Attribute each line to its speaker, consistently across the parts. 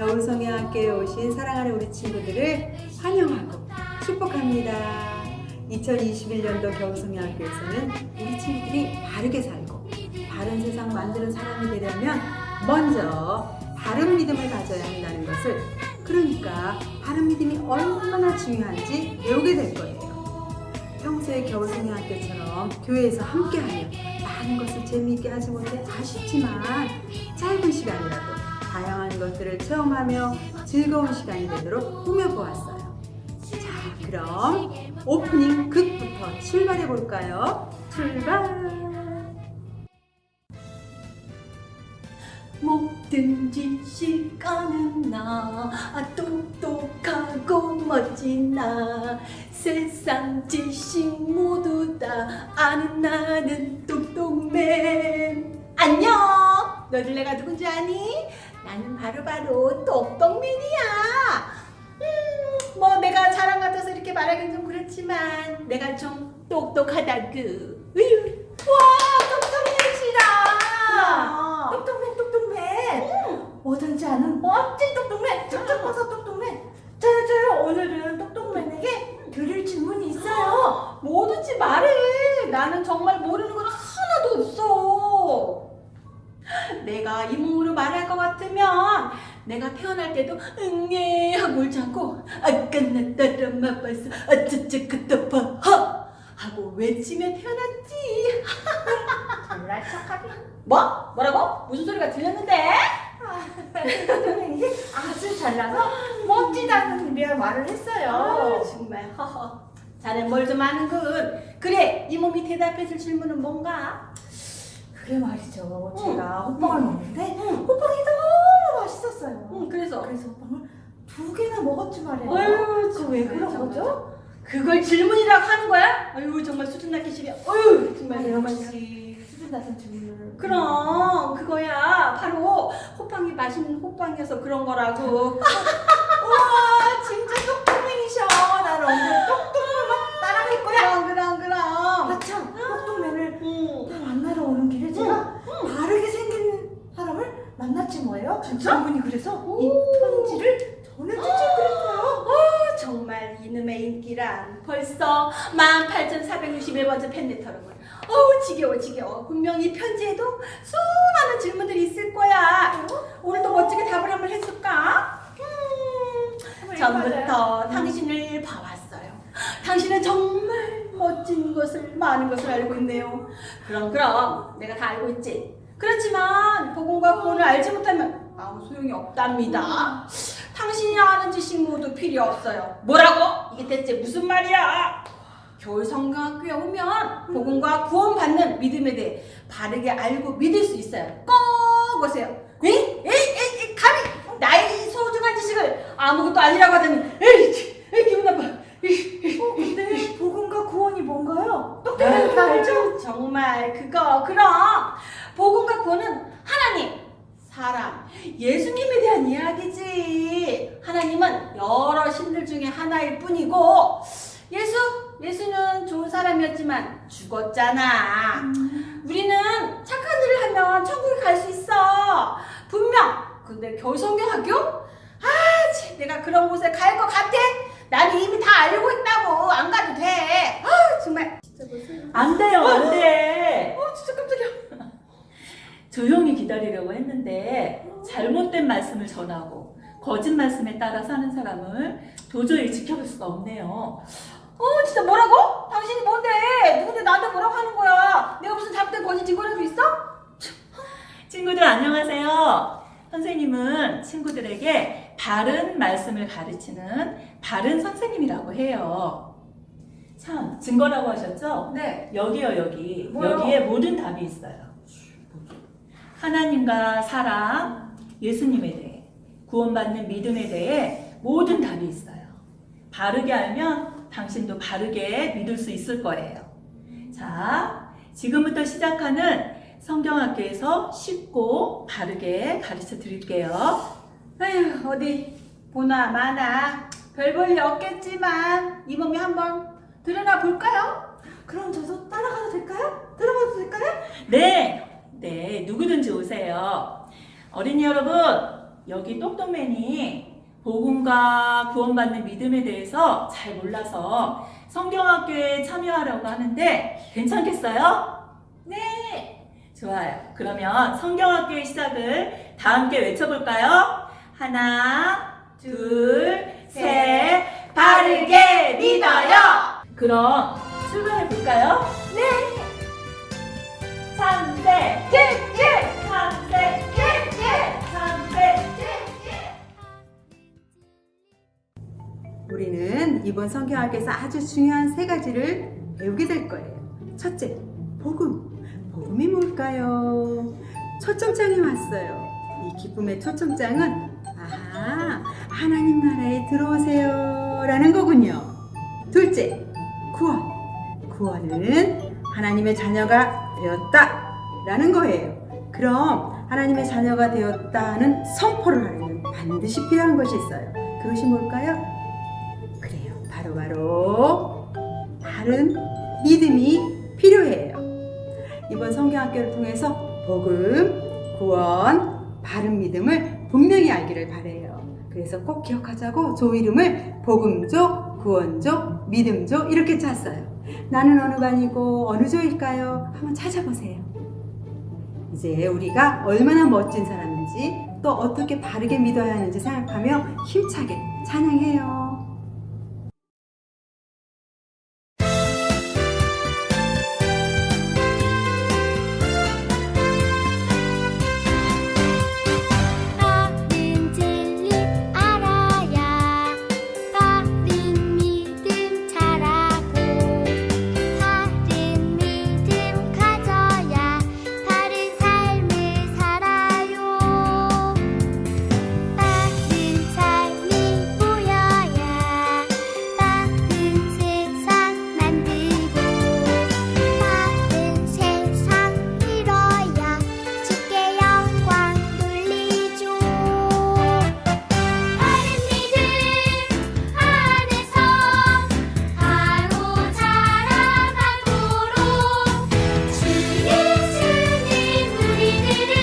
Speaker 1: 겨울성경학교에 오신 사랑하는 우리 친구들을 환영하고 축복합니다. 2021년도 겨울성경학교에서는 우리 친구들이 바르게 살고 바른 세상 만드는 사람이 되려면 먼저 바른 믿음을 가져야 한다는 것을, 그러니까 바른 믿음이 얼마나 중요한지 배우게 될 거예요. 평소에 겨울성경학교처럼 교회에서 함께하며 많은 것을 재미있게 하지 못해 아쉽지만 짧은 시간이라도 다양한 것들을 체험하며 즐거운 시간이 되도록 꾸며보았어요. 자, 그럼 오프닝 극부터 출발해 볼까요? 출발!
Speaker 2: 뭐든지 시간은 나 똑똑하고 멋진 나 세상 지식 모두 다 아는 나는 똑똑맨. 안녕! 너희들 내가 누군지 아니? 나는 바로 똑똑맨이야. 뭐 내가 자랑 같아서 이렇게 말하긴 좀 그렇지만 내가 좀 똑똑하다구. 와, 똑똑맨이시다. 똑똑맨. 뭐든지 아는 멋진 똑똑맨. 직접 봐서 똑똑맨. 저요. 오늘은 똑똑맨에게 드릴 질문이 있어요. 뭐든지 말해. 나는 정말 모르는 건 하나도 없어. 내가 이 몸으로 말할 것 같으면 내가 태어날 때도 응애 하고 울지 않고 끝났다라 맛봤어 어쩌쩌 그떠파 하고 외치며 태어났지.
Speaker 3: 잘날 척하기.
Speaker 2: 뭐라고? 무슨 소리가 들렸는데?
Speaker 3: 선생님이 아주 잘나서 멋지다는 말을 했어요.
Speaker 2: 정말 자넨 뭘 좀 아는군. 그래, 이 몸이 대답해줄 질문은 뭔가?
Speaker 3: 그게 말이죠. 제가 호빵을 먹는데 호빵이 너무 맛있었어요.
Speaker 2: 그래서
Speaker 3: 호빵을 2개나 먹었지 말이에요.
Speaker 2: 어휴,
Speaker 3: 그 왜 그런 거죠?
Speaker 2: 그걸 질문이라고 하는 거야? 어휴, 정말 수준 낮기 싫어. 어휴, 정말
Speaker 3: 역시 수준 낮은 질문을.
Speaker 2: 그럼 그거야 바로 호빵이 맛있는 호빵이어서 그런 거라고.
Speaker 3: 와, 진짜 똑똑맨이셔. 나는 오늘 똑똑맨만 따라갈 거야.
Speaker 2: 그럼.
Speaker 3: 아참, 똑똑맨을 만나러 오는 길에 제가 바르게 생긴 사람을 만났지 뭐예요.
Speaker 2: 진짜?
Speaker 3: 그분이 그래서 이 편지를 전해주지 그랬어요.
Speaker 2: 정말 이놈의 인기란 벌써 18,461번째 팬레터로군. 지겨워. 분명히 이 편지에도 수많은 질문들이 있을 거야. 오늘도 멋지게 답을 한번 해줄까? 전부터 당신을 봐왔어요. 당신은 정말 멋진 것을, 많은 것을 알고 있네요. 그럼 내가 다 알고 있지. 그렇지만 복음과 구원을 알지 못하면 아무 소용이 없답니다. 당신이 아는 지식 모두 필요 없어요. 뭐라고? 이게 대체 무슨 말이야? 겨울성경학교에 오면 복음과 구원 받는 믿음에 대해 바르게 알고 믿을 수 있어요. 꼭 오세요. 에이, 감히 나의 소중한 지식을 아무것도 아니라고 하더니 에이, 기분 나빠.
Speaker 3: 근데 복음과 구원이 뭔가요? 똑똑맨 다 알죠?
Speaker 2: 정말 그럼 복음과 구원은 하나님, 사람, 예수님에 대한 이야기지. 하나님은 여러 신들 중에 하나일 뿐이고 예수는 좋은 사람이었지만 죽었잖아. 우리는 착한 일을 하면 천국에 갈 수 있어. 분명. 근데 겨울성경학교? 내가 그런 곳에 갈 것 같아? 나는 이미 다 알고 있다고. 안 가도 돼. 정말. 진짜 무슨.
Speaker 4: 안 돼요, 안 돼.
Speaker 2: 진짜 깜짝이야.
Speaker 4: 조용히 기다리려고 했는데 잘못된 말씀을 전하고 거짓 말씀에 따라 사는 사람을 도저히 지켜볼 수가 없네요.
Speaker 2: 진짜 뭐라고? 당신이 뭔데? 누군데 나한테 뭐라고 하는 거야? 내가 무슨 잘못된 거짓 증거라도 있어?
Speaker 4: 친구들 안녕하세요. 선생님은 친구들에게 바른 말씀을 가르치는 바른 선생님이라고 해요. 참, 증거라고 하셨죠?
Speaker 2: 네.
Speaker 4: 여기요, 여기.
Speaker 2: 뭐요?
Speaker 4: 여기에 모든 답이 있어요. 하나님과 사랑, 예수님에 대해, 구원받는 믿음에 대해 모든 답이 있어요. 바르게 알면 당신도 바르게 믿을 수 있을 거예요. 자, 지금부터 시작하는 성경학교에서 쉽고 바르게 가르쳐 드릴게요.
Speaker 2: 아휴, 어디 보나 마나 별 볼 일 없겠지만 이 몸이 한번 들여나 볼까요?
Speaker 3: 그럼 저도 따라가도 될까요? 들어가도 될까요?
Speaker 4: 네, 누구든지 오세요. 어린이 여러분, 여기 똑똑맨이 복음과 구원받는 믿음에 대해서 잘 몰라서 성경학교에 참여하려고 하는데 괜찮겠어요? 네! 좋아요. 그러면 성경학교의 시작을 다 함께 외쳐볼까요? 하나, 둘, 셋, 바르게 믿어요! 그럼 출발해 볼까요? 네! 참새, 찔찔! 참새, 찔찔! 참새, 찔찔!
Speaker 1: 우리는 이번 성경학교에서 아주 중요한 세 가지를 배우게 될 거예요. 첫째, 복음. 복음이 뭘까요? 초청장이 왔어요. 이 기쁨의 초청장은 하나님 나라에 들어오세요 라는 거군요. 둘째, 구원. 구원은 하나님의 자녀가 되었다 라는 거예요. 그럼 하나님의 자녀가 되었다는 선포를 하려면 반드시 필요한 것이 있어요. 그것이 뭘까요? 그래요. 바로 바른 믿음이 필요해요. 이번 성경학교를 통해서 복음, 구원, 바른 믿음을 분명히 알기를 바래요. 그래서 꼭 기억하자고 조 이름을 복음조, 구원조, 믿음조 이렇게 짰어요. 나는 어느 반이고 어느 조일까요? 한번 찾아보세요. 이제 우리가 얼마나 멋진 사람인지 또 어떻게 바르게 믿어야 하는지 생각하며 힘차게 찬양해요.
Speaker 5: 바른 진리 알아야 바른 믿음 자라고 바른 믿음 가져야 바른 삶을 살아요. 바른 삶이 보여야 바른 세상 만들고 바른 세상 이뤄야 주께 영광 돌리죠. 바른 믿음 안에서 바로 자라가도록 주 예수님 우리들을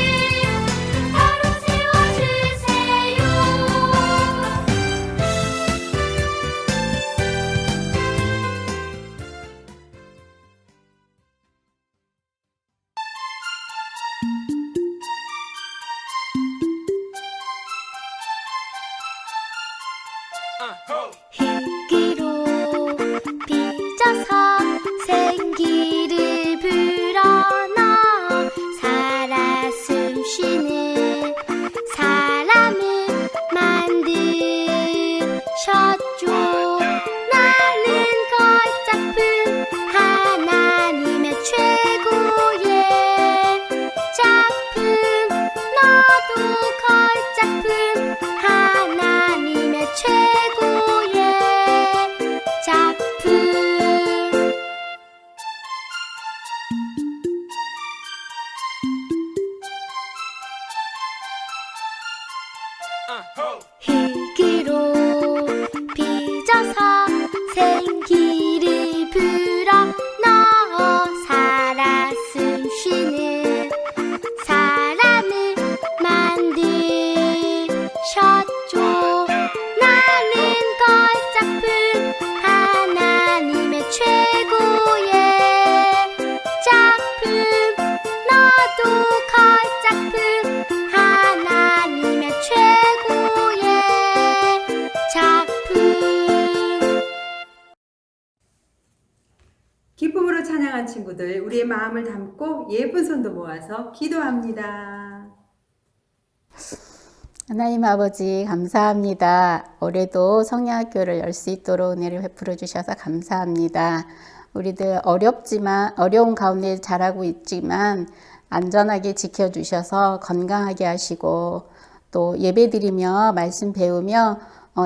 Speaker 5: 바로 세워주세요. 흙으로 빚어서 생기를 불어넣어 살아 숨쉬는 사람을 만드셨죠. 나는 걸작품 하나님의 최고의 작품. 너도 걸작품 하나님의 최고의 작품. 흙으로 빚어서 생기를 불어넣어 살아 숨쉬는 사람을 만드셨죠. 나는 걸작품 하나님의 최고의 작품. 너도 걸작품 하나님의 최고의 작품.
Speaker 1: 기쁨으로 찬양한 친구들, 우리의 마음을 담고 예쁜 손도 모아서 기도합니다.
Speaker 6: 하나님 아버지 감사합니다. 올해도 성령학교를 열 수 있도록 은혜를 베풀어 주셔서 감사합니다. 우리들 어려운 가운데 자라고 있지만 안전하게 지켜주셔서 건강하게 하시고 또 예배드리며 말씀 배우며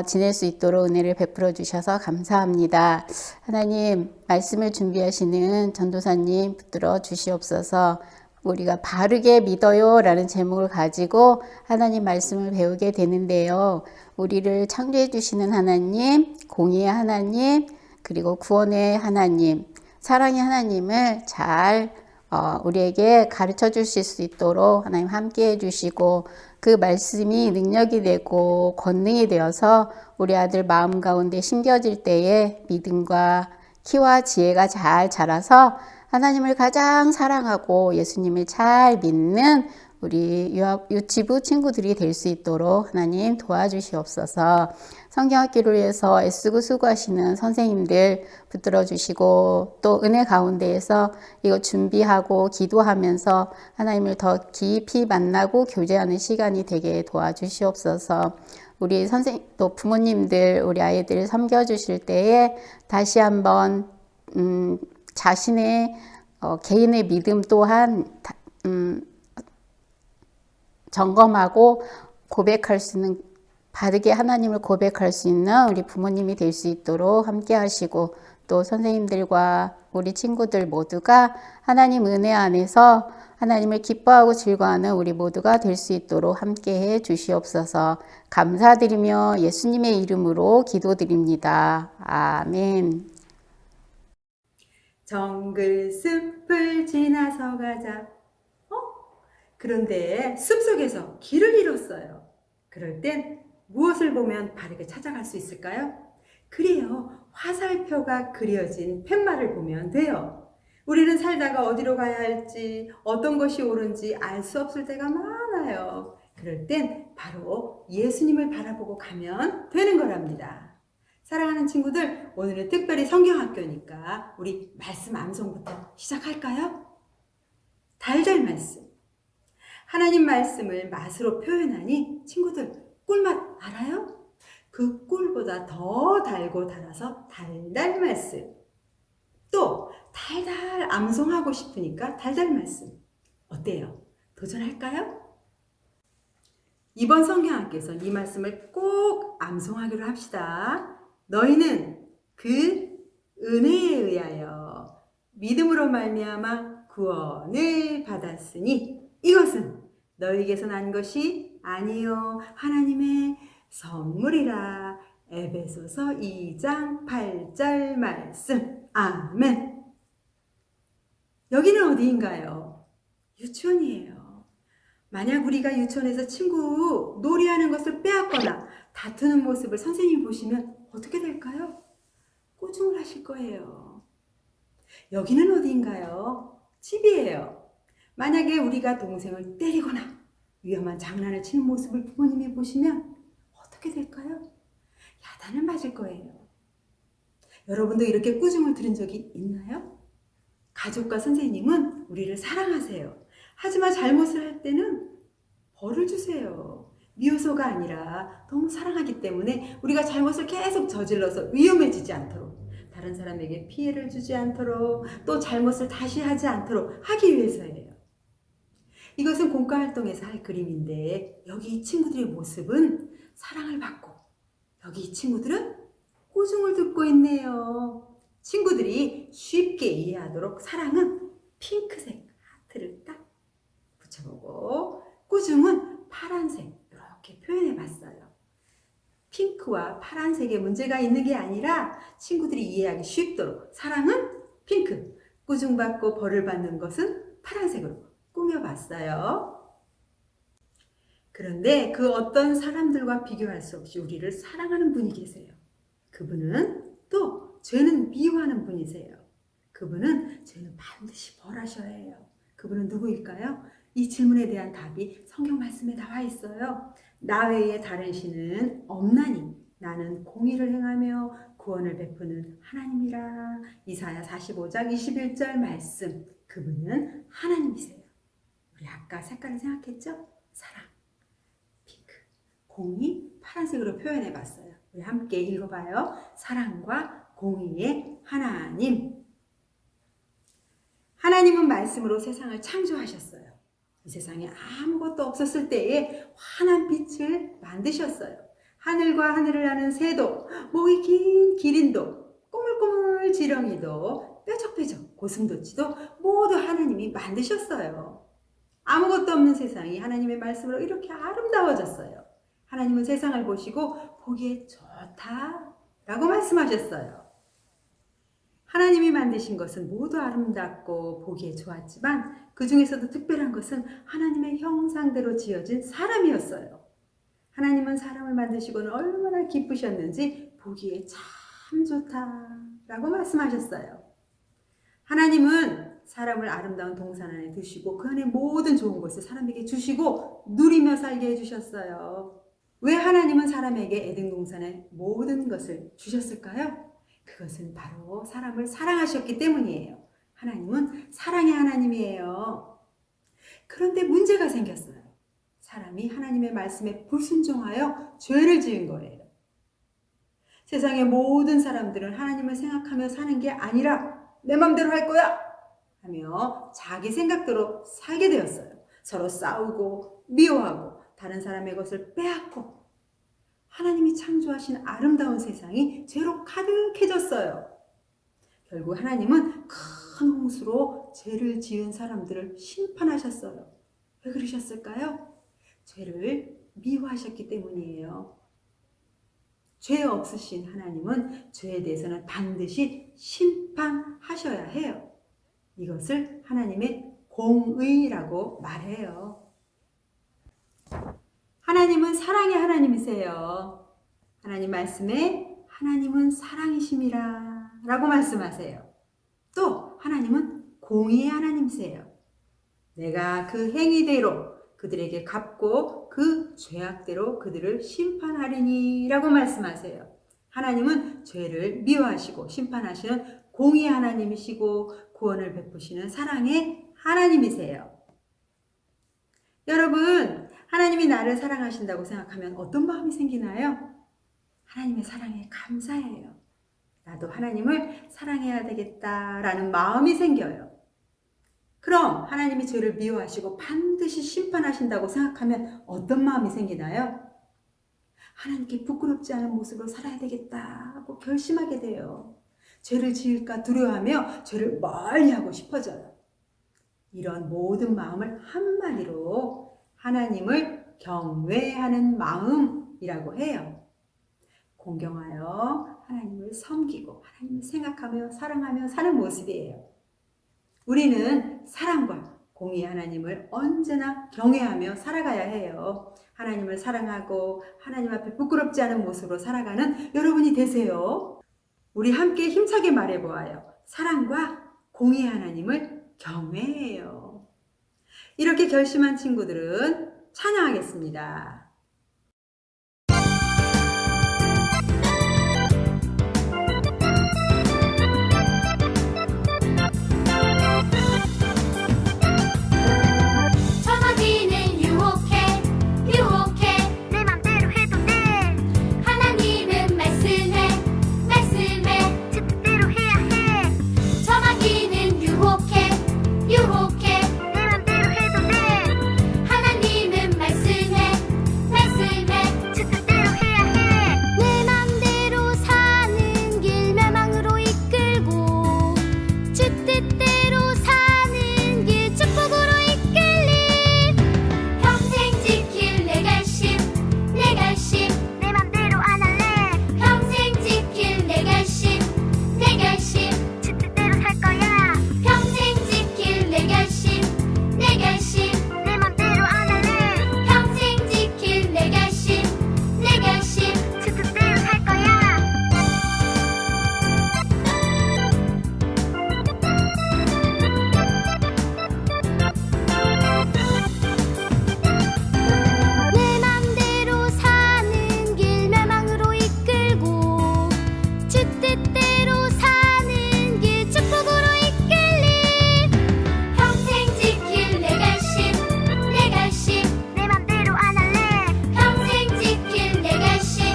Speaker 6: 지낼 수 있도록 은혜를 베풀어 주셔서 감사합니다. 하나님 말씀을 준비하시는 전도사님 붙들어 주시옵소서. 우리가 바르게 믿어요 라는 제목을 가지고 하나님 말씀을 배우게 되는데요. 우리를 창조해 주시는 하나님, 공의의 하나님, 그리고 구원의 하나님, 사랑의 하나님을 잘 우리에게 가르쳐 주실 수 있도록 하나님 함께 해주시고 그 말씀이 능력이 되고 권능이 되어서 우리 아들 마음 가운데 심겨질 때에 믿음과 키와 지혜가 잘 자라서 하나님을 가장 사랑하고 예수님을 잘 믿는 우리 유치부 친구들이 될 수 있도록 하나님 도와주시옵소서. 성경학교를 위해서 애쓰고 수고하시는 선생님들 붙들어 주시고 또 은혜 가운데에서 이거 준비하고 기도하면서 하나님을 더 깊이 만나고 교제하는 시간이 되게 도와주시옵소서. 우리 선생님 또 부모님들 우리 아이들 섬겨주실 때에 다시 한번 자신의 개인의 믿음 또한 점검하고 고백할 수 있는 바르게 하나님을 고백할 수 있는 우리 부모님이 될 수 있도록 함께 하시고 또 선생님들과 우리 친구들 모두가 하나님 은혜 안에서 하나님을 기뻐하고 즐거워하는 우리 모두가 될 수 있도록 함께 해 주시옵소서. 감사드리며 예수님의 이름으로 기도드립니다. 아멘.
Speaker 1: 정글 숲을 지나서 가자. 그런데 숲속에서 길을 잃었어요. 그럴 땐 무엇을 보면 바르게 찾아갈 수 있을까요? 그래요. 화살표가 그려진 팻말을 보면 돼요. 우리는 살다가 어디로 가야 할지, 어떤 것이 옳은지 알 수 없을 때가 많아요. 그럴 땐 바로 예수님을 바라보고 가면 되는 거랍니다. 사랑하는 친구들, 오늘은 특별히 성경학교니까 우리 말씀 암송부터 시작할까요? 달달 말씀. 하나님 말씀을 맛으로 표현하니 친구들 꿀맛 알아요? 그 꿀보다 더 달고 달아서 달달 말씀. 또 달달 암송하고 싶으니까 달달 말씀. 어때요? 도전할까요? 이번 성경학교에서 이 말씀을 꼭 암송하기로 합시다. 너희는 그 은혜에 의하여 믿음으로 말미암아 구원을 받았으니 이것은 너희에게서 난 것이 아니요 하나님의 선물이라. 에베소서 2장 8절 말씀. 아멘. 여기는 어디인가요? 유치원이에요. 만약 우리가 유치원에서 친구 놀이하는 것을 빼앗거나 다투는 모습을 선생님이 보시면 어떻게 될까요? 꼬중을 하실 거예요. 여기는 어디인가요? 집이에요. 만약에 우리가 동생을 때리거나 위험한 장난을 치는 모습을 부모님이 보시면 어떻게 될까요? 야단을 맞을 거예요. 여러분도 이렇게 꾸중을 들은 적이 있나요? 가족과 선생님은 우리를 사랑하세요. 하지만 잘못을 할 때는 벌을 주세요. 미워서가 아니라 너무 사랑하기 때문에 우리가 잘못을 계속 저질러서 위험해지지 않도록, 다른 사람에게 피해를 주지 않도록, 또 잘못을 다시 하지 않도록 하기 위해서예요. 이것은 공과활동에서 할 그림인데 여기 이 친구들의 모습은 사랑을 받고 여기 이 친구들은 꾸중을 듣고 있네요. 친구들이 쉽게 이해하도록 사랑은 핑크색 하트를 딱 붙여보고 꾸중은 파란색 이렇게 표현해 봤어요. 핑크와 파란색에 문제가 있는 게 아니라 친구들이 이해하기 쉽도록 사랑은 핑크, 꾸중받고 벌을 받는 것은 파란색으로 꾸며봤어요. 그런데 그 어떤 사람들과 비교할 수 없이 우리를 사랑하는 분이 계세요. 그분은 또 죄는 미워하는 분이세요. 그분은 죄는 반드시 벌하셔야 해요. 그분은 누구일까요? 이 질문에 대한 답이 성경 말씀에 나와 있어요. 나 외에 다른 신은 없나니 나는 공의를 행하며 구원을 베푸는 하나님이라. 이사야 45장 21절 말씀. 그분은 하나님이세요. 우리 아까 색깔을 생각했죠? 사랑, 핑크, 공의, 파란색으로 표현해 봤어요. 우리 함께 읽어봐요. 사랑과 공의의 하나님. 하나님은 말씀으로 세상을 창조하셨어요. 이 세상에 아무것도 없었을 때에 환한 빛을 만드셨어요. 하늘과 하늘을 나는 새도, 목이 긴 기린도, 꼬물꼬물 지렁이도, 뾰족뾰족 고슴도치도 모두 하나님이 만드셨어요. 아무것도 없는 세상이 하나님의 말씀으로 이렇게 아름다워졌어요. 하나님은 세상을 보시고 보기에 좋다라고 말씀하셨어요. 하나님이 만드신 것은 모두 아름답고 보기에 좋았지만 그 중에서도 특별한 것은 하나님의 형상대로 지어진 사람이었어요. 하나님은 사람을 만드시고는 얼마나 기쁘셨는지 보기에 참 좋다라고 말씀하셨어요. 하나님은 사람을 아름다운 동산 안에 두시고 그 안에 모든 좋은 것을 사람에게 주시고 누리며 살게 해주셨어요. 왜 하나님은 사람에게 에덴 동산의 모든 것을 주셨을까요? 그것은 바로 사람을 사랑하셨기 때문이에요. 하나님은 사랑의 하나님이에요. 그런데 문제가 생겼어요. 사람이 하나님의 말씀에 불순종하여 죄를 지은 거예요. 세상의 모든 사람들은 하나님을 생각하며 사는 게 아니라 내 맘대로 할 거야 하며 자기 생각대로 살게 되었어요. 서로 싸우고 미워하고 다른 사람의 것을 빼앗고 하나님이 창조하신 아름다운 세상이 죄로 가득해졌어요. 결국 하나님은 큰 홍수로 죄를 지은 사람들을 심판하셨어요. 왜 그러셨을까요? 죄를 미워하셨기 때문이에요. 죄 없으신 하나님은 죄에 대해서는 반드시 심판하셔야 해요. 이것을 하나님의 공의라고 말해요. 하나님은 사랑의 하나님이세요. 하나님 말씀에 하나님은 사랑이심이라 라고 말씀하세요. 또 하나님은 공의의 하나님이세요. 내가 그 행위대로 그들에게 갚고 그 죄악대로 그들을 심판하리니 라고 말씀하세요. 하나님은 죄를 미워하시고 심판하시는 공의의 하나님이시고 구원을 베푸시는 사랑의 하나님이세요. 여러분, 하나님이 나를 사랑하신다고 생각하면 어떤 마음이 생기나요? 하나님의 사랑에 감사해요. 나도 하나님을 사랑해야 되겠다라는 마음이 생겨요. 그럼 하나님이 죄를 미워하시고 반드시 심판하신다고 생각하면 어떤 마음이 생기나요? 하나님께 부끄럽지 않은 모습으로 살아야 되겠다고 결심하게 돼요. 죄를 지을까 두려워하며 죄를 멀리하고 싶어져요. 이런 모든 마음을 한마디로 하나님을 경외하는 마음이라고 해요. 공경하여 하나님을 섬기고 하나님을 생각하며 사랑하며 사는 모습이에요. 우리는 사랑과 공의의 하나님을 언제나 경외하며 살아가야 해요. 하나님을 사랑하고 하나님 앞에 부끄럽지 않은 모습으로 살아가는 여러분이 되세요. 우리 함께 힘차게 말해보아요. 사랑과 공의의 하나님을 경외해요. 이렇게 결심한 친구들은 찬양하겠습니다.
Speaker 5: 전화기는 유혹해 유혹해 내 맘대로 해도 돼 하나님은 말씀해 말씀해 뜻대로 해야 해 전화기는 유혹해 유혹해 내 맘대로 해도 돼 하나님은 말씀해 말씀해 뜻대로 해야 해 내 맘대로 사는 길 멸망으로 이끌고 주 뜻대로 사는 길 축복으로 이끌림 평생 지킬 내 결심 내 결심 내 맘대로 안 할래 평생 지킬 내 결심 내 결심 주 뜻대로 살 거야 평생 지킬 내 결심 내 결심 내 맘대로 안 할래 평생 지킬 내 결심 내 결심 주 뜻대로 살 거야 내 맘대로 사는 길 멸망으로 이끌고 주 뜻대로 사는 길 축복으로 이끌림 평생 지킬 내 결심 내 결심 내 맘대로 안 할래 평생 지킬 내 결심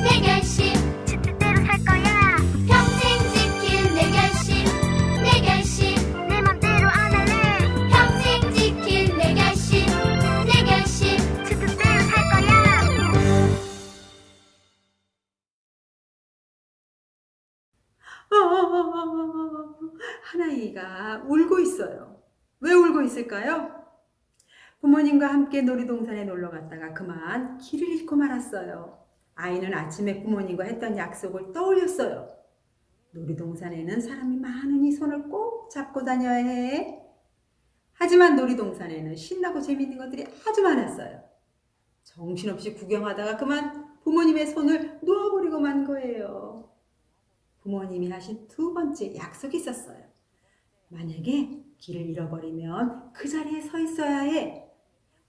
Speaker 5: 내 결심 주 뜻대로 살 거야 평생 지킬 내 결심 내 결심 내 맘대로 안 할래 평생 지킬 내 결심 내 결심 주 뜻대로 살 거야
Speaker 1: 하나이가 울고 있어요. 왜 울고 있을까요? 부모님과 함께 놀이동산에 놀러 갔다가 그만 길을 잃고 말았어요. 아이는 아침에 부모님과 했던 약속을 떠올렸어요. 놀이동산에는 사람이 많으니 손을 꼭 잡고 다녀야 해. 하지만 놀이동산에는 신나고 재밌는 것들이 아주 많았어요. 정신없이 구경하다가 그만 부모님의 손을 놓아버리고 만 거예요. 부모님이 하신 두 번째 약속이 있었어요. 만약에 길을 잃어버리면 그 자리에 서 있어야 해.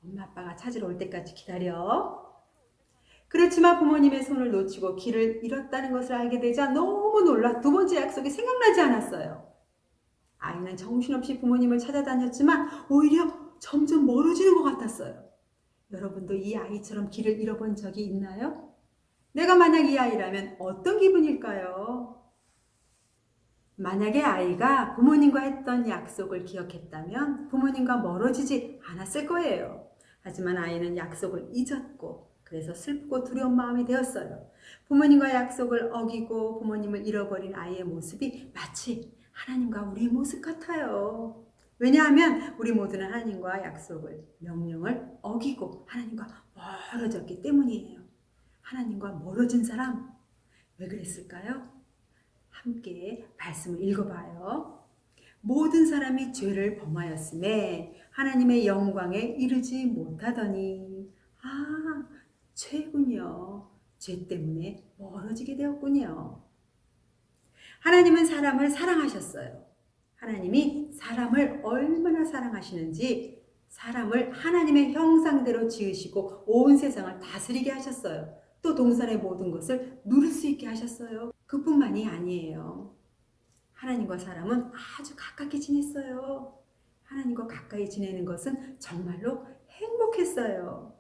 Speaker 1: 엄마 아빠가 찾으러 올 때까지 기다려. 그렇지만 부모님의 손을 놓치고 길을 잃었다는 것을 알게 되자 너무 놀라 두 번째 약속이 생각나지 않았어요. 아이는 정신없이 부모님을 찾아다녔지만 오히려 점점 멀어지는 것 같았어요. 여러분도 이 아이처럼 길을 잃어본 적이 있나요? 내가 만약 이 아이라면 어떤 기분일까요? 만약에 아이가 부모님과 했던 약속을 기억했다면 부모님과 멀어지지 않았을 거예요. 하지만 아이는 약속을 잊었고 그래서 슬프고 두려운 마음이 되었어요. 부모님과 약속을 어기고 부모님을 잃어버린 아이의 모습이 마치 하나님과 우리의 모습 같아요. 왜냐하면 우리 모두는 하나님과 약속을, 명령을 어기고 하나님과 멀어졌기 때문이에요. 하나님과 멀어진 사람, 왜 그랬을까요? 함께 말씀을 읽어봐요. 모든 사람이 죄를 범하였음에 하나님의 영광에 이르지 못하더니 죄군요. 죄 때문에 멀어지게 되었군요. 하나님은 사람을 사랑하셨어요. 하나님이 사람을 얼마나 사랑하시는지 사람을 하나님의 형상대로 지으시고 온 세상을 다스리게 하셨어요. 또 동산의 모든 것을 누릴 수 있게 하셨어요. 그뿐만이 아니에요. 하나님과 사람은 아주 가깝게 지냈어요. 하나님과 가까이 지내는 것은 정말로 행복했어요.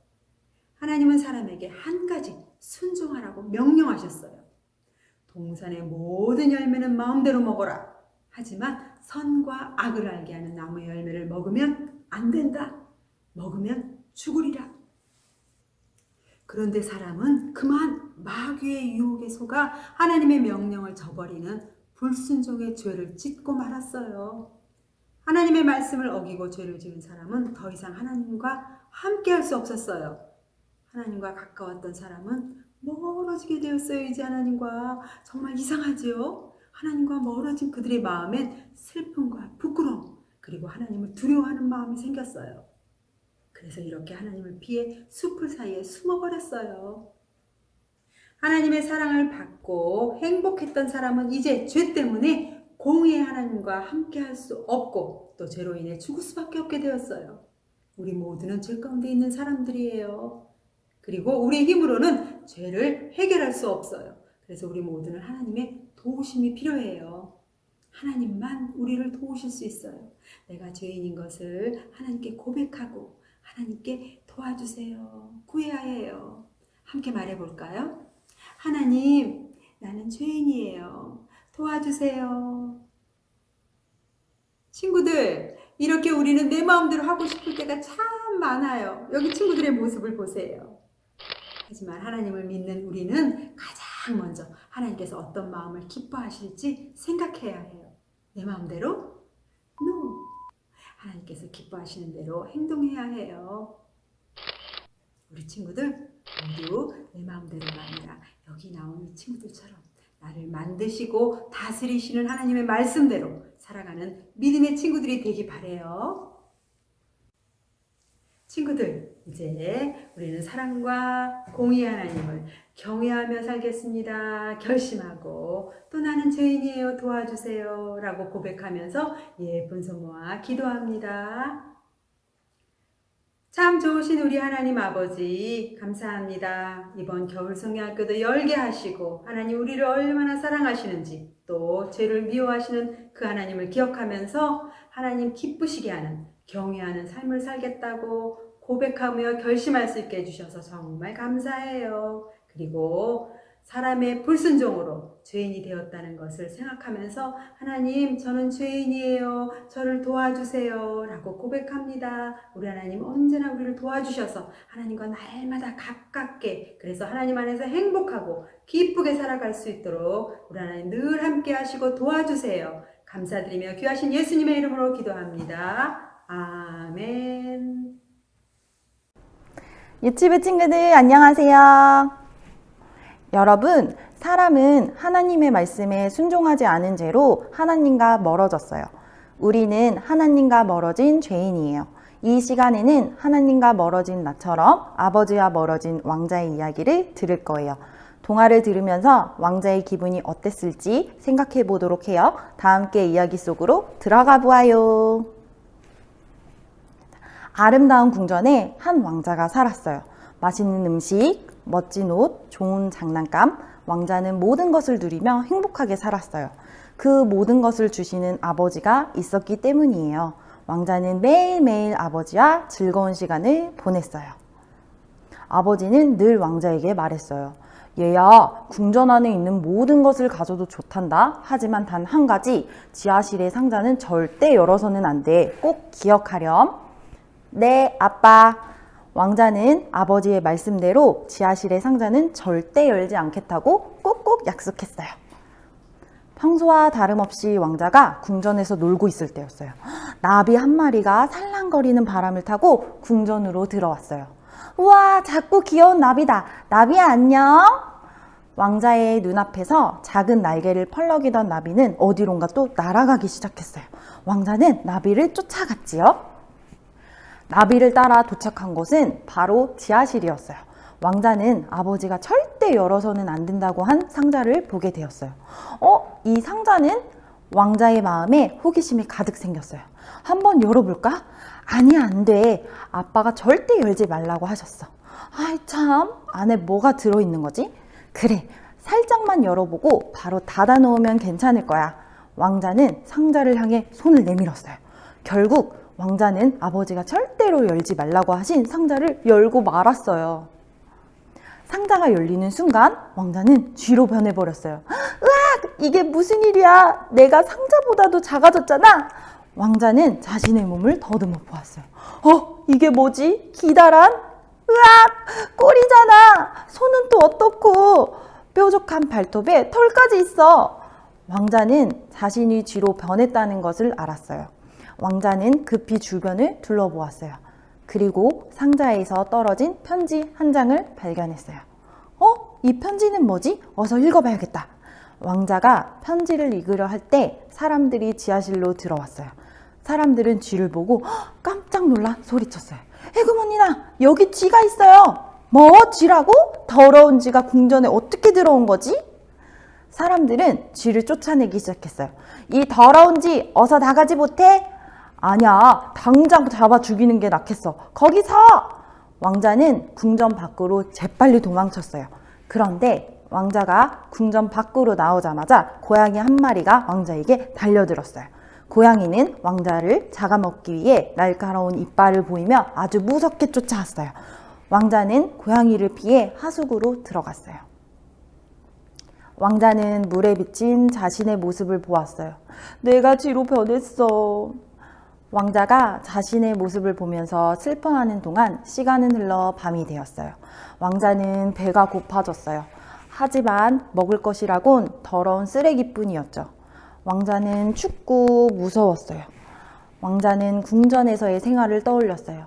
Speaker 1: 하나님은 사람에게 한 가지 순종하라고 명령하셨어요. 동산의 모든 열매는 마음대로 먹어라. 하지만 선과 악을 알게 하는 나무의 열매를 먹으면 안 된다. 먹으면 죽으리라. 그런데 사람은 그만 마귀의 유혹에 속아 하나님의 명령을 저버리는 불순종의 죄를 짓고 말았어요. 하나님의 말씀을 어기고 죄를 지은 사람은 더 이상 하나님과 함께 할 수 없었어요. 하나님과 가까웠던 사람은 멀어지게 되었어요. 이제 하나님과. 정말 이상하지요? 하나님과 멀어진 그들의 마음엔 슬픔과 부끄러움 그리고 하나님을 두려워하는 마음이 생겼어요. 그래서 이렇게 하나님을 피해 숲을 사이에 숨어버렸어요. 하나님의 사랑을 받고 행복했던 사람은 이제 죄 때문에 공의의 하나님과 함께 할 수 없고 또 죄로 인해 죽을 수밖에 없게 되었어요. 우리 모두는 죄 가운데 있는 사람들이에요. 그리고 우리의 힘으로는 죄를 해결할 수 없어요. 그래서 우리 모두는 하나님의 도우심이 필요해요. 하나님만 우리를 도우실 수 있어요. 내가 죄인인 것을 하나님께 고백하고 하나님께 도와주세요. 구해야 해요. 함께 말해볼까요? 하나님, 나는 죄인이에요. 도와주세요. 친구들, 이렇게 우리는 내 마음대로 하고 싶을 때가 참 많아요. 여기 친구들의 모습을 보세요. 하지만 하나님을 믿는 우리는 가장 먼저 하나님께서 어떤 마음을 기뻐하실지 생각해야 해요. 내 마음대로? No. 하나님께서 기뻐하시는 대로 행동해야 해요. 우리 친구들 모두 내 마음대로가 아니라 여기 나온 이 친구들처럼 나를 만드시고 다스리시는 하나님의 말씀대로 살아가는 믿음의 친구들이 되기 바라요. 친구들, 이제 우리는 사랑과 공의의 하나님을 경외하며 살겠습니다. 결심하고 또 나는 죄인이에요. 도와주세요. 라고 고백하면서 예쁜 손 모아 기도합니다. 참 좋으신 우리 하나님 아버지 감사합니다. 이번 겨울 성경학교도 열게 하시고 하나님 우리를 얼마나 사랑하시는지 또 죄를 미워하시는 그 하나님을 기억하면서 하나님 기쁘시게 하는 경외하는 삶을 살겠다고 고백하며 결심할 수 있게 해주셔서 정말 감사해요. 그리고 사람의 불순종으로 죄인이 되었다는 것을 생각하면서 하나님 저는 죄인이에요. 저를 도와주세요. 라고 고백합니다. 우리 하나님 언제나 우리를 도와주셔서 하나님과 날마다 가깝게 그래서 하나님 안에서 행복하고 기쁘게 살아갈 수 있도록 우리 하나님 늘 함께 하시고 도와주세요. 감사드리며 귀하신 예수님의 이름으로 기도합니다. 아멘.
Speaker 7: 유튜브 친구들 안녕하세요. 여러분, 사람은 하나님의 말씀에 순종하지 않은 죄로 하나님과 멀어졌어요. 우리는 하나님과 멀어진 죄인이에요. 이 시간에는 하나님과 멀어진 나처럼 아버지와 멀어진 왕자의 이야기를 들을 거예요. 동화를 들으면서 왕자의 기분이 어땠을지 생각해 보도록 해요. 다 함께 이야기 속으로 들어가 보아요. 아름다운 궁전에 한 왕자가 살았어요. 맛있는 음식, 멋진 옷, 좋은 장난감, 왕자는 모든 것을 누리며 행복하게 살았어요. 그 모든 것을 주시는 아버지가 있었기 때문이에요. 왕자는 매일매일 아버지와 즐거운 시간을 보냈어요. 아버지는 늘 왕자에게 말했어요. 얘야, 궁전 안에 있는 모든 것을 가져도 좋단다. 하지만 단 한 가지, 지하실의 상자는 절대 열어서는 안 돼. 꼭 기억하렴. 네, 아빠. 왕자는 아버지의 말씀대로 지하실의 상자는 절대 열지 않겠다고 꼭꼭 약속했어요. 평소와 다름없이 왕자가 궁전에서 놀고 있을 때였어요. 나비 한 마리가 살랑거리는 바람을 타고 궁전으로 들어왔어요. 우와, 작고 귀여운 나비다. 나비야, 안녕. 왕자의 눈앞에서 작은 날개를 펄럭이던 나비는 어디론가 또 날아가기 시작했어요. 왕자는 나비를 쫓아갔지요. 나비를 따라 도착한 곳은 바로 지하실이었어요. 왕자는 아버지가 절대 열어서는 안 된다고 한 상자를 보게 되었어요. 이 상자는 왕자의 마음에 호기심이 가득 생겼어요. 한번 열어볼까? 아니, 안 돼. 아빠가 절대 열지 말라고 하셨어. 아이 참, 안에 뭐가 들어있는 거지? 그래, 살짝만 열어보고 바로 닫아놓으면 괜찮을 거야. 왕자는 상자를 향해 손을 내밀었어요. 결국 왕자는 아버지가 절대로 열지 말라고 하신 상자를 열고 말았어요. 상자가 열리는 순간 왕자는 쥐로 변해버렸어요. 으악! 이게 무슨 일이야? 내가 상자보다도 작아졌잖아. 왕자는 자신의 몸을 더듬어 보았어요. 이게 뭐지? 기다란? 으악! 꼬리잖아. 손은 또 어떻고? 뾰족한 발톱에 털까지 있어. 왕자는 자신이 쥐로 변했다는 것을 알았어요. 왕자는 급히 주변을 둘러보았어요. 그리고 상자에서 떨어진 편지 한 장을 발견했어요. 이 편지는 뭐지? 어서 읽어봐야겠다. 왕자가 편지를 읽으려 할 때 사람들이 지하실로 들어왔어요. 사람들은 쥐를 보고 깜짝 놀라 소리쳤어요. 에구머니나, 여기 쥐가 있어요. 뭐? 쥐라고? 더러운 쥐가 궁전에 어떻게 들어온 거지? 사람들은 쥐를 쫓아내기 시작했어요. 이 더러운 쥐, 어서 나가지 못해? 아니야, 당장 잡아 죽이는 게 낫겠어. 거기 서! 왕자는 궁전 밖으로 재빨리 도망쳤어요. 그런데 왕자가 궁전 밖으로 나오자마자 고양이 한 마리가 왕자에게 달려들었어요. 고양이는 왕자를 잡아먹기 위해 날카로운 이빨을 보이며 아주 무섭게 쫓아왔어요. 왕자는 고양이를 피해 하수구로 들어갔어요. 왕자는 물에 비친 자신의 모습을 보았어요. 내가 쥐로 변했어. 왕자가 자신의 모습을 보면서 슬퍼하는 동안 시간은 흘러 밤이 되었어요. 왕자는 배가 고파졌어요. 하지만 먹을 것이라곤 더러운 쓰레기뿐이었죠. 왕자는 춥고 무서웠어요. 왕자는 궁전에서의 생활을 떠올렸어요.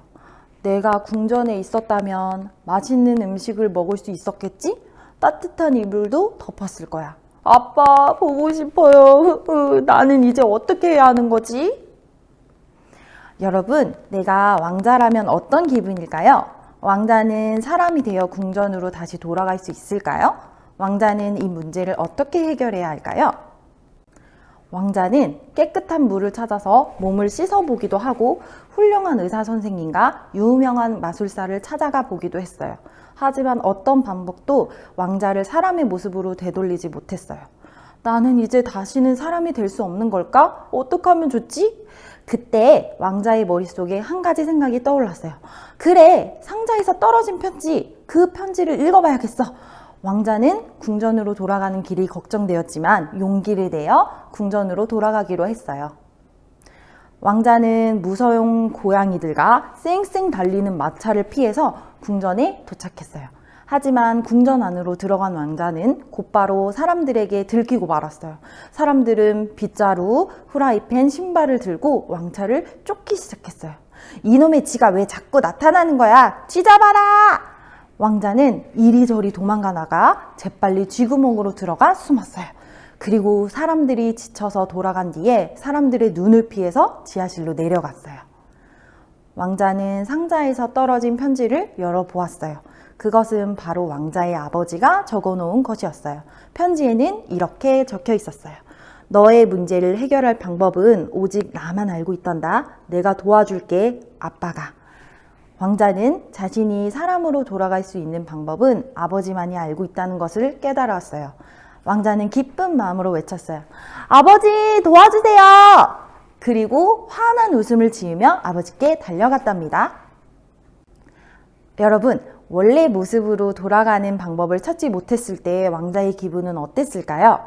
Speaker 7: 내가 궁전에 있었다면 맛있는 음식을 먹을 수 있었겠지? 따뜻한 이불도 덮었을 거야. 아빠, 보고 싶어요. 나는 이제 어떻게 해야 하는 거지? 여러분, 내가 왕자라면 어떤 기분일까요? 왕자는 사람이 되어 궁전으로 다시 돌아갈 수 있을까요? 왕자는 이 문제를 어떻게 해결해야 할까요? 왕자는 깨끗한 물을 찾아서 몸을 씻어보기도 하고 훌륭한 의사 선생님과 유명한 마술사를 찾아가 보기도 했어요. 하지만 어떤 방법도 왕자를 사람의 모습으로 되돌리지 못했어요. 나는 이제 다시는 사람이 될 수 없는 걸까? 어떻게 하면 좋지? 그때 왕자의 머릿속에 한 가지 생각이 떠올랐어요. 그래, 상자에서 떨어진 편지, 그 편지를 읽어봐야겠어. 왕자는 궁전으로 돌아가는 길이 걱정되었지만 용기를 내어 궁전으로 돌아가기로 했어요. 왕자는 무서운 고양이들과 쌩쌩 달리는 마차를 피해서 궁전에 도착했어요. 하지만 궁전 안으로 들어간 왕자는 곧바로 사람들에게 들키고 말았어요. 사람들은 빗자루, 후라이팬, 신발을 들고 왕자를 쫓기 시작했어요. 이놈의 쥐가 왜 자꾸 나타나는 거야? 쥐 잡아라! 왕자는 이리저리 도망가 나가 재빨리 쥐구멍으로 들어가 숨었어요. 그리고 사람들이 지쳐서 돌아간 뒤에 사람들의 눈을 피해서 지하실로 내려갔어요. 왕자는 상자에서 떨어진 편지를 열어보았어요. 그것은 바로 왕자의 아버지가 적어놓은 것이었어요. 편지에는 이렇게 적혀 있었어요. 너의 문제를 해결할 방법은 오직 나만 알고 있단다. 내가 도와줄게, 아빠가. 왕자는 자신이 사람으로 돌아갈 수 있는 방법은 아버지만이 알고 있다는 것을 깨달았어요. 왕자는 기쁜 마음으로 외쳤어요. 아버지, 도와주세요! 그리고 환한 웃음을 지으며 아버지께 달려갔답니다. 여러분, 원래 모습으로 돌아가는 방법을 찾지 못했을 때 왕자의 기분은 어땠을까요?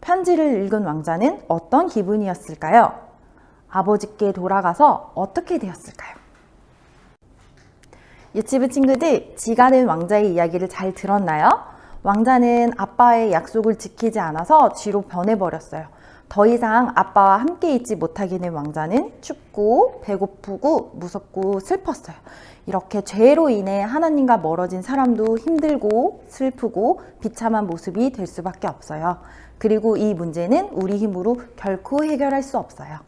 Speaker 7: 편지를 읽은 왕자는 어떤 기분이었을까요? 아버지께 돌아가서 어떻게 되었을까요? 유치부 친구들, 지가 된 왕자의 이야기를 잘 들었나요? 왕자는 아빠의 약속을 지키지 않아서 쥐로 변해버렸어요. 더 이상 아빠와 함께 있지 못하게 된 왕자는 춥고 배고프고 무섭고 슬펐어요. 이렇게 죄로 인해 하나님과 멀어진 사람도 힘들고 슬프고 비참한 모습이 될 수밖에 없어요. 그리고 이 문제는 우리 힘으로 결코 해결할 수 없어요.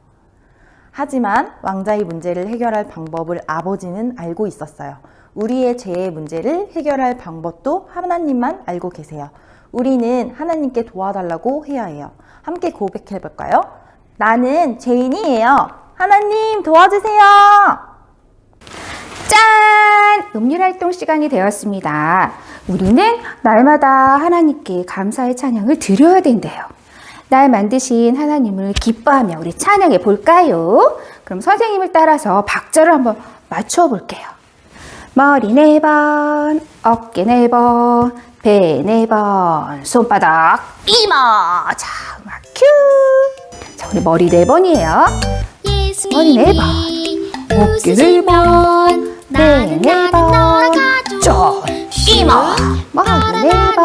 Speaker 7: 하지만 왕자의 문제를 해결할 방법을 아버지는 알고 있었어요. 우리의 죄의 문제를 해결할 방법도 하나님만 알고 계세요. 우리는 하나님께 도와달라고 해야 해요. 함께 고백해 볼까요? 나는 죄인이에요. 하나님 도와주세요.
Speaker 8: 짠! 음률활동 시간이 되었습니다. 우리는 날마다 하나님께 감사의 찬양을 드려야 된대요. 날 만드신 하나님을 기뻐하며 우리 찬양해 볼까요? 그럼 선생님을 따라서 박자를 한번 맞춰 볼게요. 머리 4번, 어깨 4번, 배 4번, 손바닥 이모. 자, 음악 큐. 자, 우리 머리 4번이에요. 머리 4번, 어깨 4번, 배 4번, 쪽 이모. 머리 4번,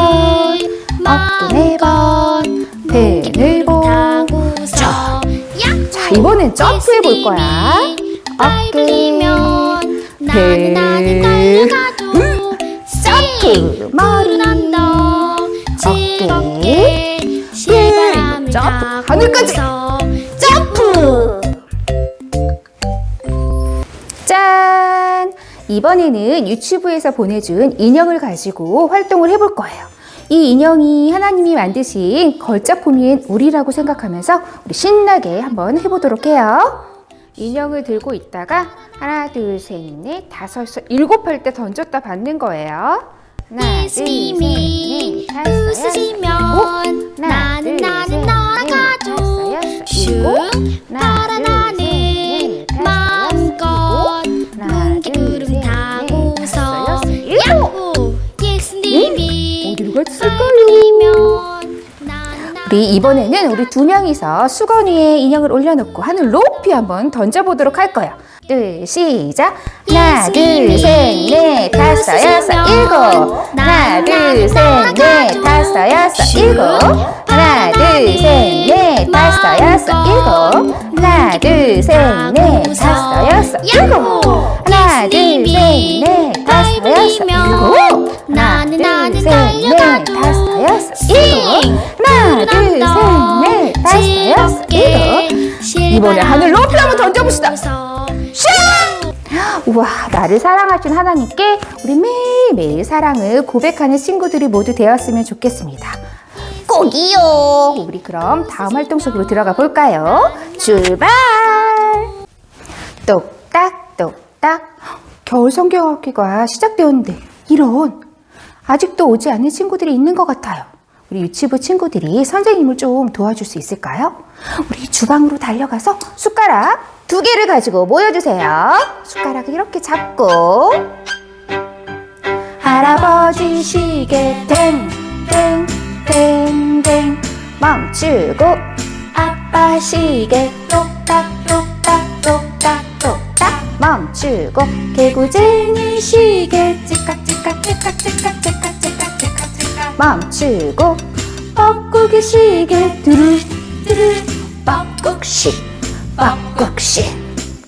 Speaker 8: 어깨 4번, 배 4번, 쪽. 자, 이번엔 점프 해볼 거야. 어깨, 배, 점프, 머리, 어깨, 배, 점프, 하늘까지 점프. 짠! 이번에는 유튜브에서 보내준 인형을 가지고 활동을 해볼 거예요. 이 인형이 하나님이 만드신 걸작품인 우리라고 생각하면서 우리 신나게 한번 해보도록 해요. 인형을 들고 있다가 하나, 둘, 셋, 넷, 다섯, 여섯, 일곱 할 때 던졌다 받는 거예요. 하나, 둘, 셋, 넷, 다섯, 여섯, 일곱. 하나, 둘, 셋, 넷, 다섯, 여섯, 일곱. 하나, 둘, 셋, 넷, 다섯, 여섯, 일곱. 하나, 둘, 셋, 넷, 다섯, 여섯, 일곱. 어디로 갔을까요? 우리 이번에는 우리 2명이서 수건 위에 인형을 올려놓고 하늘 높이 한번 던져보도록 할 거예요. 둘, 시작! 하나, 둘, 셋, 넷, 다섯, 여섯, 일곱. 하나, 둘, 셋, 넷, 다섯, 여섯, 일곱. 하나, 둘, 셋, 넷, 다섯, 여섯, 일곱. 하나, 둘, 셋, 넷, 다섯, 여섯, 일곱. 하나, 둘, 셋, 넷, 다섯, 여섯, 일곱. 하나, 둘, 셋, 넷, 다섯, 여섯, 일곱. 하나, 둘, 셋, 넷, 다섯, 여섯, 일곱. 이번에 하늘 높이 한번 던져봅시다. 우와, 나를 사랑하신 하나님께 우리 매일매일 사랑을 고백하는 친구들이 모두 되었으면 좋겠습니다. 꼭이요. 우리 그럼 다음 활동 속으로 들어가 볼까요? 출발! 똑딱 똑딱. 겨울 성경학기가 시작되었는데 이런 아직도 오지 않는 친구들이 있는 것 같아요. 우리 유치부 친구들이 선생님을 좀 도와줄 수 있을까요? 우리 주방으로 달려가서 숟가락 2개를 가지고 모여주세요. 숟가락을 이렇게 잡고 할아버지 시계 땡땡땡땡 멈추고 아빠 시계 똑딱똑딱 똑딱똑딱 멈추고 개구쟁이 시계 찌깍찌깍 찌깍찌깍 찌깍찌깍 찌깍찌깍 멈추고 뻐꾸기 시계 두루두루 뻐꾹씩 뻐꾹씩.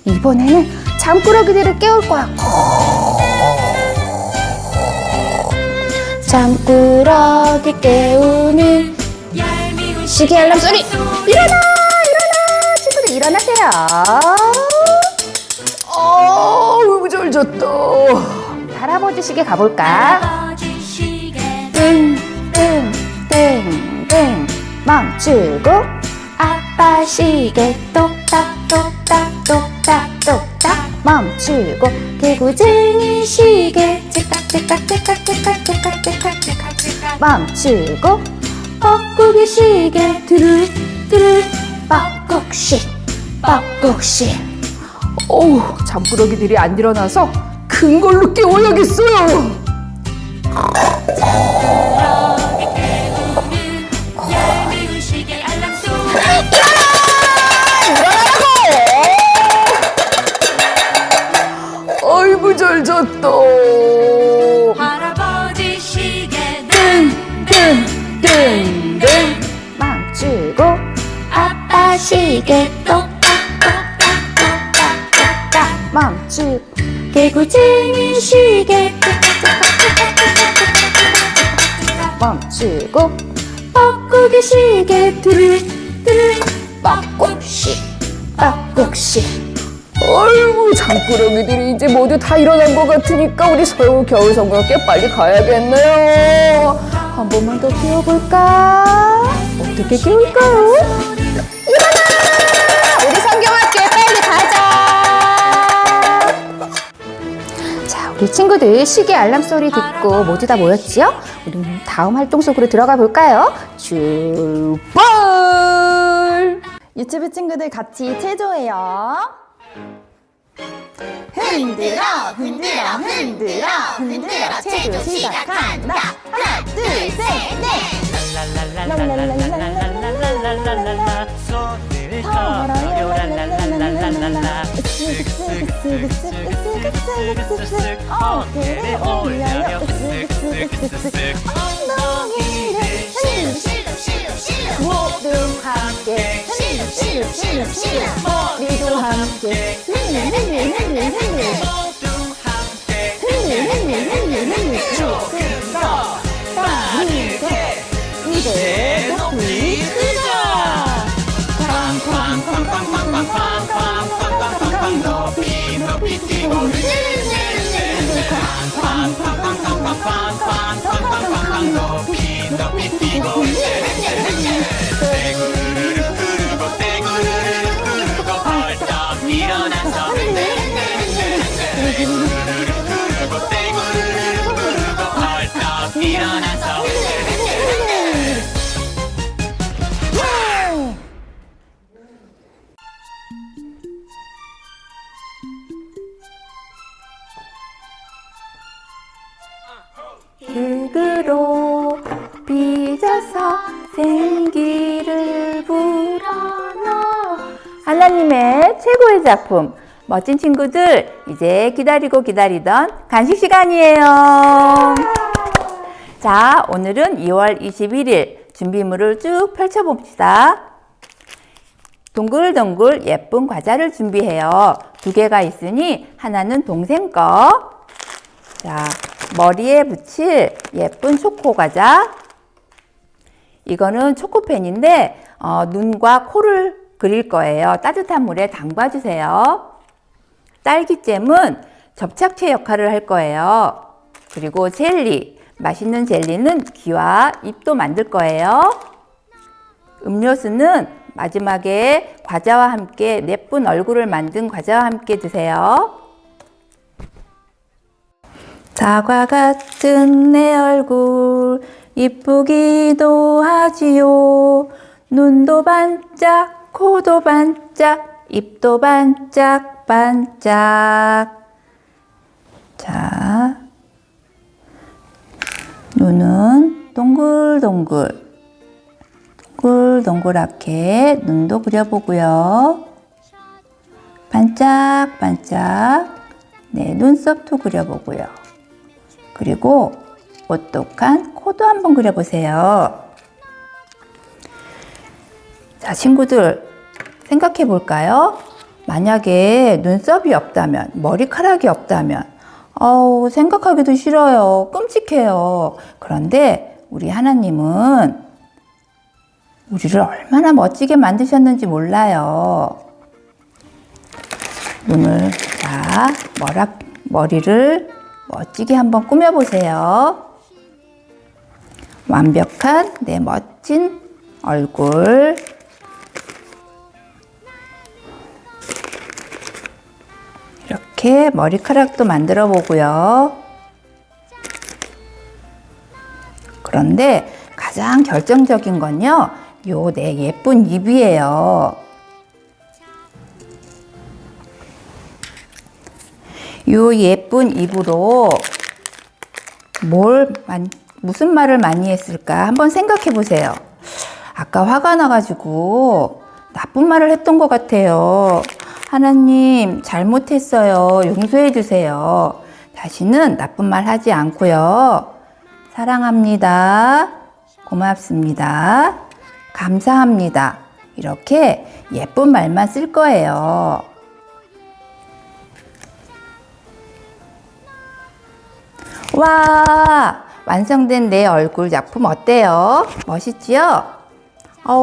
Speaker 8: 이번에는 잠꾸러기들을 깨울 거야. 잠꾸러기 깨우는 시계 알람 소리. 일어나! 일어나! 친구들 일어나세요.
Speaker 3: 아이고 잘 잤다.
Speaker 8: 할아버지 시계 가볼까? 땡땡땡땡 멈추고 아빠 시계 똑딱똑딱 똑딱똑딱 멈추고 개구쟁이 시계 찌깍찌깍찌깍찌깍찌깍찌깍찌깍 멈추고 뻐꾸기 시계 두루두루 뻐꾹씩 뻐꾹씩.
Speaker 3: 어우, 잠꾸러기들이 안 일어나서 큰 걸로 깨워야겠어요. 아이고 잘 잤다.
Speaker 5: 할아버지 시계
Speaker 8: 땡땡땡 멈추고 아빠 시계 똑딱똑딱똑딱똑딱 멈추고 개구쟁이 시계 멈추고 뻐꾸기 시계 두루두루 뻐꾹씩 뻐꾹씩.
Speaker 3: 아이고 잠꾸러기들이 이제 모두 다 일어난 것 같으니까 우리 서울 겨울성경학교 빨리 가야겠네요.
Speaker 8: 한 번만 더 깨워볼까? 어떻게 깨울까요? 일어나! 우리 성경학교에 빨리 가자! 자, 우리 친구들 시계 알람 소리 듣고 모두 다 모였지요? 우리 다음 활동 속으로 들어가 볼까요? 출발!
Speaker 7: 유튜브 친구들 같이 체조해요. 흔들어 흔들어 흔들어 흔들어 체조 시작한다. 하나 둘 셋 넷. 랄랄랄랄랄랄랄랄랄랄랄랄라 손을 들어요 랄랄랄랄랄랄라 으쓱으쓱으쓱으쓱으쓱으쓱 어깨를 올려요 으쓱으쓱으쓱 엉덩이를 흔들어 모두 함께 흔들어 머리도 함께 흔들어 빠르게 이제 높이 뜨자 쾅쾅쾅쾅쾅쾅쾅쾅쾅쾅 높이 높이 뛰고 쾅쾅쾅쾅쾅쾅쾅쾅 높이 높이 뛰고 떼구르르 흐르고 떼구르르 흐르고 벌떡 일어나서 떼구르르 흐르고 떼구르르 흐르고 벌떡 일어나서
Speaker 8: 흙으로 빚어서 생기를 불어넣어. 하나님의 최고의 작품. 멋진 친구들, 이제 기다리고 기다리던 간식 시간이에요. 자, 오늘은 2월 21일 준비물을 쭉 펼쳐봅시다. 동글동글 예쁜 과자를 준비해요. 2개가 있으니 하나는 동생 거. 자, 머리에 붙일 예쁜 초코 과자. 이거는 초코펜인데 눈과 코를 그릴 거예요. 따뜻한 물에 담가주세요. 딸기잼은 접착제 역할을 할 거예요. 그리고 젤리, 맛있는 젤리는 귀와 입도 만들 거예요. 음료수는 마지막에 과자와 함께 예쁜 얼굴을 만든 과자와 함께 드세요. 사과 같은 내 얼굴 이쁘기도 하지요. 눈도 반짝, 코도 반짝, 입도 반짝 반짝. 자, 눈은 동글동글 동글동글하게 눈도 그려보고요. 반짝반짝 네, 눈썹도 그려보고요. 그리고 오똑한 코도 한번 그려보세요. 자, 친구들 생각해 볼까요? 만약에 눈썹이 없다면, 머리카락이 없다면 생각하기도 싫어요. 끔찍해요. 그런데 우리 하나님은 우리를 얼마나 멋지게 만드셨는지 몰라요. 눈을, 자, 머리를 멋지게 한번 꾸며보세요. 완벽한 내 멋진 얼굴. 이렇게 머리카락도 만들어 보고요. 그런데 가장 결정적인 건요, 요 내 예쁜 입이에요. 요 예쁜 입으로 무슨 말을 많이 했을까? 한번 생각해 보세요. 아까 화가 나가지고 나쁜 말을 했던 것 같아요. 하나님, 잘못했어요. 용서해 주세요. 다시는 나쁜 말 하지 않고요. 사랑합니다. 고맙습니다. 감사합니다. 이렇게 예쁜 말만 쓸 거예요. 와, 완성된 내 얼굴 작품 어때요? 멋있지요?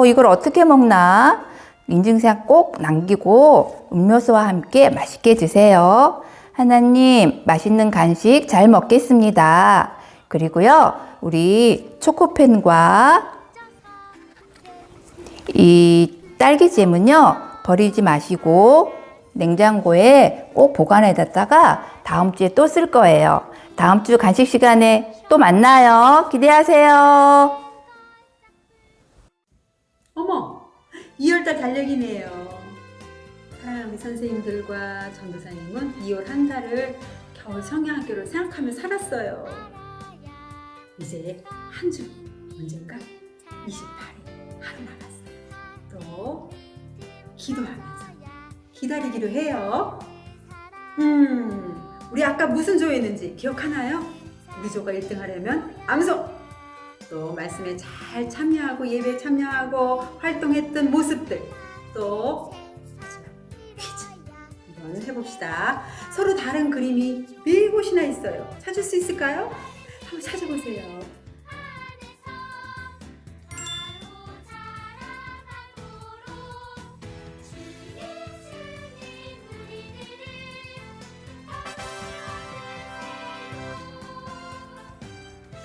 Speaker 8: 이걸 어떻게 먹나? 인증샷 꼭 남기고 음료수와 함께 맛있게 드세요. 하나님, 맛있는 간식 잘 먹겠습니다. 그리고요, 우리 초코펜과 이 딸기잼은요, 버리지 마시고 냉장고에 꼭 보관해뒀다가 다음 주에 또 쓸 거예요. 다음 주 간식 시간에 또 만나요. 기대하세요.
Speaker 1: 어머, 2월달 달력이네요. 사랑하는 우리 선생님들과 전도사님은 2월 한 달을 겨울 성야학교를 생각하며 살았어요. 이제 한 주, 언젠가 28일 하루 남았어요. 또 기도하면서 기다리기로 해요. 우리 아까 무슨 조였는지 기억하나요? 우리 조가 1등 하려면 암송! 또 말씀에 잘 참여하고 예배에 참여하고 활동했던 모습들, 또 마지막 퀴즈 한번 해봅시다. 서로 다른 그림이 4곳이나 있어요. 찾을 수 있을까요? 한번 찾아보세요.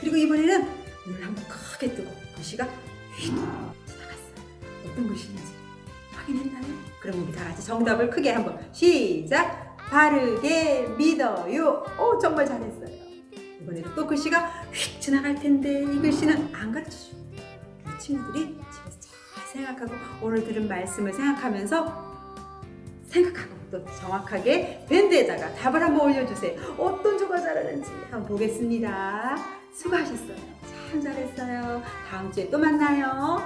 Speaker 1: 그리고 이번에는 눈을 한번 크게 뜨고 글씨가 휙 지나갔어요. 어떤 글씨인지 확인했나요? 그럼 우리 다 같이 정답을 크게 한번 시작! 바르게 믿어요. 오, 정말 잘했어요. 이번에는 또 글씨가 휙 지나갈 텐데 이 글씨는 안 가르쳐줘요. 우리 친구들이 집에서 잘 생각하고 오늘 들은 말씀을 생각하면서 생각하고 또 정확하게 밴드에다가 답을 한번 올려주세요. 어떤 조가 잘하는지 한번 보겠습니다. 수고하셨어요. 참 잘했어요. 다음 주에 또 만나요.